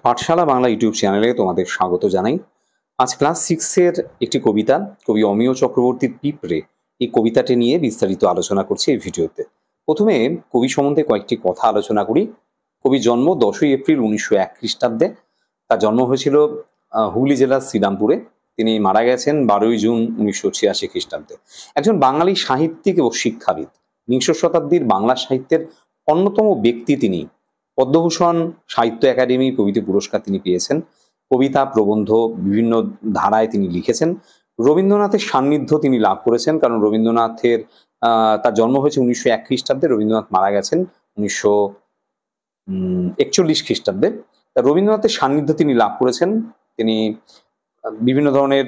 পাঠশালা Bangla YouTube চ্যানেলে তোমাদের স্বাগত জানাই। আজ ক্লাস 6-এর একটি কবিতা, কবি অমিয় চক্রবর্তীর পিঁপড়ে, এই কবিতাটি নিয়ে বিস্তারিত আলোচনা করছি এই ভিডিওতে। প্রথমে কবি সম্বন্ধে কয়েকটি কথা আলোচনা করি। কবির জন্ম 10ই এপ্রিল 1901 খ্রিস্টাব্দে। তার জন্ম হয়েছিল হুগলি জেলার শ্রীরামপুরে। তিনি মারা গেছেন 12ই জুন 1986 খ্রিস্টাব্দে। একজন বাঙালি সাহিত্যিক ও শিক্ষাবিদ, বিংশ শতাব্দীর বাংলা সাহিত্যের অন্যতম ব্যক্তি তিনি। পদ্মভূষণ, সাহিত্য একাডেমি প্রভৃতি পুরস্কার তিনি পেয়েছেন। কবিতা, প্রবন্ধ বিভিন্ন ধারায় তিনি লিখেছেন। রবীন্দ্রনাথের সান্নিধ্য তিনি লাভ করেছেন, কারণ রবীন্দ্রনাথের তার জন্ম হয়েছে 1901 খ্রিস্টাব্দে, রবীন্দ্রনাথ মারা গেছেন 1941 খ্রিস্টাব্দে। রবীন্দ্রনাথের সান্নিধ্য তিনি লাভ করেছেন। তিনি বিভিন্ন ধরনের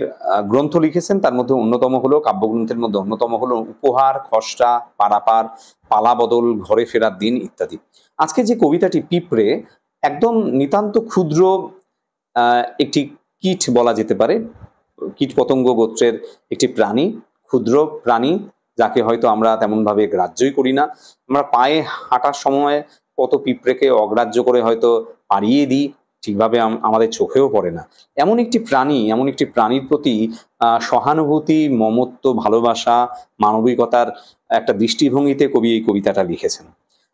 গ্রন্থ লিখেছেন। তার মধ্যে অন্যতম হলো, কাব্যগ্রন্থের মধ্যে অন্যতম হলো উপহার, খসড়া, পারাপার, পালা বদল, ঘরে ফেরার দিন ইত্যাদি। আজকে যে কবিতাটি পিঁপড়ে, একদম নিতান্ত ক্ষুদ্র একটি কীট বলা যেতে পারে। কীট পতঙ্গ গোত্রের একটি প্রাণী, ক্ষুদ্র প্রাণী, যাকে হয়তো আমরা তেমনভাবে গ্রাহ্যই করি না। আমরা পায়ে হাঁটার সময় কত পিঁপড়েকে অগ্রাহ্য করে হয়তো পাড়িয়ে দিই, ঠিকভাবে আমাদের চোখেও পড়ে না। এমন একটি প্রাণীর প্রতি সহানুভূতি, মমত্ব, ভালোবাসা, মানবিকতার একটা দৃষ্টিভঙ্গিতে কবি এই কবিতাটা লিখেছেন।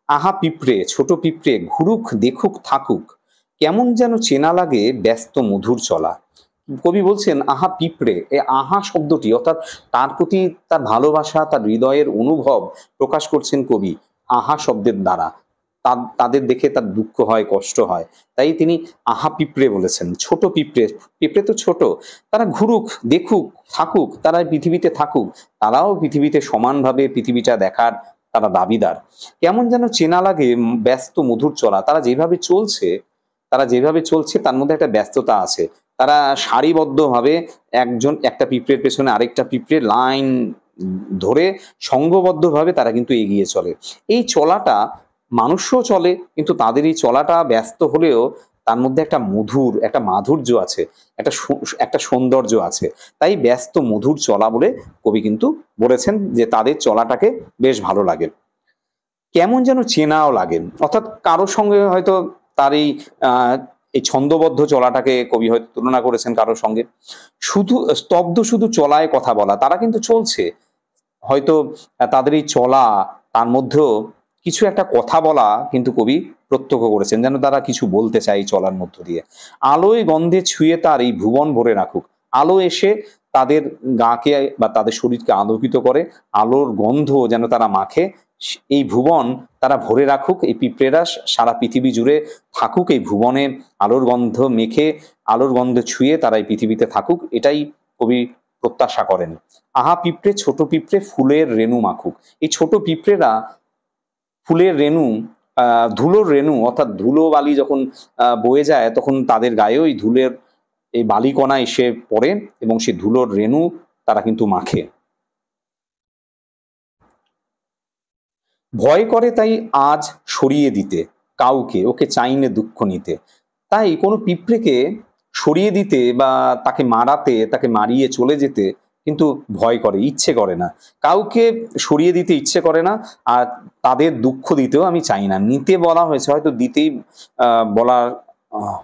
আহা পিঁপড়ে, ছোট পিঁপড়ে, ঘুরুক দেখুক থাকুক, কেমন যেন চেনা লাগে ব্যস্ত মধুর চলা। কবি বলছেন আহা পিঁপড়ে, এই আহা শব্দটি অর্থাৎ তার প্রতি তার ভালোবাসা, তার হৃদয়ের অনুভব প্রকাশ করছেন কবি আহা শব্দের দ্বারা। তাদের দেখে তার দুঃখ হয়, কষ্ট হয়, তাই তিনি আহা পিঁপড়ে বলেছেন। ছোট পিঁপড়ে, পিঁপড়ে তো ছোট, তারা ঘুরুক দেখুক থাকুক, তারা পৃথিবীতে থাকুক, তারাও পৃথিবীতে সমানভাবে পৃথিবীটা দেখার তারা দাবিদার। কেমন যেন চেনা লাগে ব্যস্ত মধুর চলা। তারা যেভাবে চলছে তার মধ্যে একটা ব্যস্ততা আছে। তারা সারিবদ্ধভাবে একটা পিঁপড়ের পেছনে আরেকটা পিঁপড়ে লাইন ধরে সংঘবদ্ধভাবে তারা কিন্তু এগিয়ে চলে। এই চলাটা মানুষও চলে, কিন্তু তাদের এই চলাটা ব্যস্ত হলেও তার মধ্যে একটা মাধুর্য আছে, একটা সৌন্দর্য আছে। তাই ব্যস্ত মধুর চলা বলে কবি কিন্তু বলেছেন যে তাদের চলাটাকে বেশ ভালো লাগে। কেমন যেন চেনাও লাগে, অর্থাৎ কারোর সঙ্গে হয়তো তার এই ছন্দবদ্ধ চলাটাকে কবি হয়তো তুলনা করেছেন কারোর সঙ্গে। শুধু চলায় কথা বলা, তারা কিন্তু চলছে, হয়তো তাদের এই চলা, তার মধ্যেও কিছু একটা কথা বলা কিন্তু কবি প্রত্যক্ষ করেছেন, যেন তারা কিছু বলতে চায় এই চলার মধ্য দিয়ে। আলোয় গন্ধে ছুঁয়ে তার এই ভুবন ভরে রাখুক। আলো এসে তাদের গাকে বা তাদের শরীরকে আলোকিত করে, আলোর গন্ধ যেন তারা মাখে, এই ভুবন তারা ভরে রাখুক। এই পিঁপড়েরা সারা পৃথিবী জুড়ে থাকুক, এই ভুবনে আলোর গন্ধ মেখে, আলোর গন্ধ ছুঁয়ে তারা এই পৃথিবীতে থাকুক, এটাই কবি প্রত্যাশা করেন। আহা পিঁপড়ে, ছোট পিঁপড়ে, ফুলের রেণু মাখুক। এই ছোট পিঁপড়েরা ফুলের রেণু, ধুলোর রেণু, অর্থাৎ ধুলো বালি যখন বয়ে যায় তখন তাদের গায়ে ওই ধুলের এই বালিকণা এসে পড়ে এবং সেই ধুলোর রেণু তারা কিন্তু মাখে। ভয় করে তাই আজ সরিয়ে দিতে কাউকে, ওকে চাইনে দুঃখ নিতে। তাই কোনো পিঁপড়েকে সরিয়ে দিতে বা তাকে মারাতে, তাকে মারিয়ে চলে যেতে কিন্তু ভয় করে, ইচ্ছে করে না। কাউকে সরিয়ে দিতে ইচ্ছে করে না, আর তাদের দুঃখ দিতেও আমি চাই না। নিতে বলা হয়েছে, হয়তো দিতেই বলা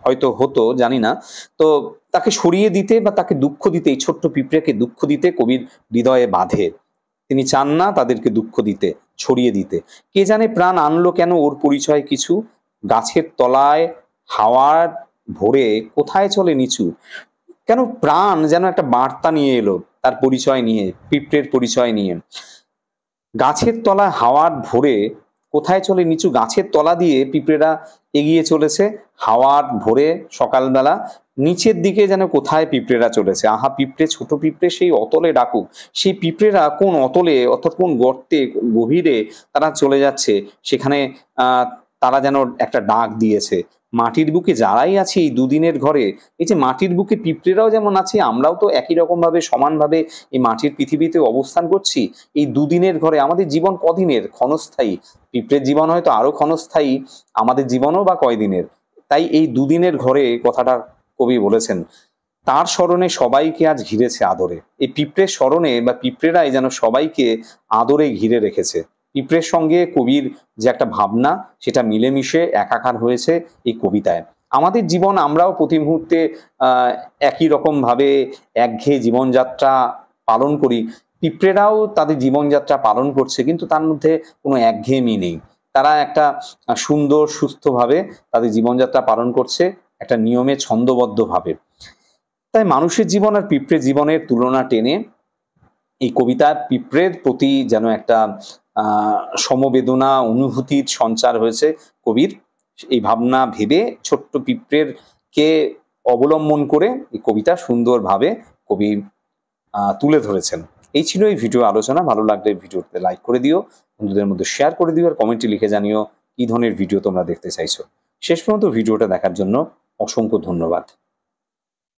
হয়তো হতো, জানি না। তো তাকে সরিয়ে দিতে বা তাকে দুঃখ দিতে, এই ছোট্ট পিঁপড়েকে দুঃখ দিতে কবির হৃদয়ে বাঁধে। তিনি চান না তাদেরকে দুঃখ দিতে, ছড়িয়ে দিতে। কে জানে প্রাণ আনলো কেন ওর পরিচয় কিছু, গাছের তলায় হাওয়ার ভোরে কোথায় চলে নিচু। কেন প্রাণ যেন একটা বার্তা নিয়ে এলো তার পরিচয় নিয়ে, পিঁপড়ের পরিচয় নিয়ে। গাছের তলায় হাওয়ার ভোরে কোথায় চলে নিচু, গাছের তলা দিয়ে পিঁপড়েরা এগিয়ে চলেছে হাওয়ার ভোরে সকালবেলা, নিচের দিকে যেন কোথায় পিঁপড়েরা চলেছে। আহা পিঁপড়ে, ছোট পিঁপড়ে, সেই অতলে ডাকুক। সেই পিঁপড়েরা কোন অতলে, অর্থাৎ কোন গর্তে, গভীরে তারা চলে যাচ্ছে, সেখানে তারা যেন একটা ডাক দিয়েছে। মাটির বুকে যারাই আছি এই দুদিনের ঘরে, এই যে মাটির বুকে পিঁপড়েরাও যেমন আছে, আমরাও তো একই রকম ভাবে সমানভাবে এই মাটির পৃথিবীতে অবস্থান করছি। এই দুদিনের ঘরে আমাদের জীবন কদিনের, ক্ষণস্থায়ী। পিঁপড়ের জীবন হয়তো আরো ক্ষণস্থায়ী, আমাদের জীবনও বা কয়দিনের। তাই এই দুদিনের ঘরে কথাটা কবি বলেছেন। তার স্মরণে সবাইকে আজ ঘিরেছে আদরে। এই পিঁপড়ের স্মরণে বা পিঁপড়েরাই যেন সবাইকে আদরে ঘিরে রেখেছে। পিঁপড়ের সঙ্গে কবির যে একটা ভাবনা, সেটা মিলেমিশে একাকার হয়েছে এই কবিতায়। আমাদের জীবন আমরাও প্রতি মুহূর্তে একই রকমভাবে একঘেয়ে জীবনযাত্রা পালন করি। পিঁপড়েরাও তাদের জীবনযাত্রা পালন করছে, কিন্তু তার মধ্যে কোনো একঘেয়েমি নেই। তারা একটা সুন্দর সুস্থভাবে তাদের জীবনযাত্রা পালন করছে, একটা নিয়মে ছন্দবদ্ধভাবে। তাই মানুষের জীবন আর পিঁপড়ের জীবনের তুলনা টেনে এই কবিতার পিঁপড়ের প্রতি যেন একটা সমবেদনা অনুভূতির সঞ্চার হয়েছে কবির। এই ভাবনা ভেবে ছোট্ট পিঁপড়ের কে অবলম্বন করে এই কবিতা সুন্দরভাবে কবি তুলে ধরেছেন। এই ছিল এই ভিডিও আলোচনা। ভালো লাগলে ভিডিওতে লাইক করে দিও, বন্ধুদের মধ্যে শেয়ার করে দিও, আর কমেন্টে লিখে জানিও কি ধরনের ভিডিও তোমরা দেখতে চাইছো। শেষ পর্যন্ত ভিডিওটা দেখার জন্য অসংখ্য ধন্যবাদ।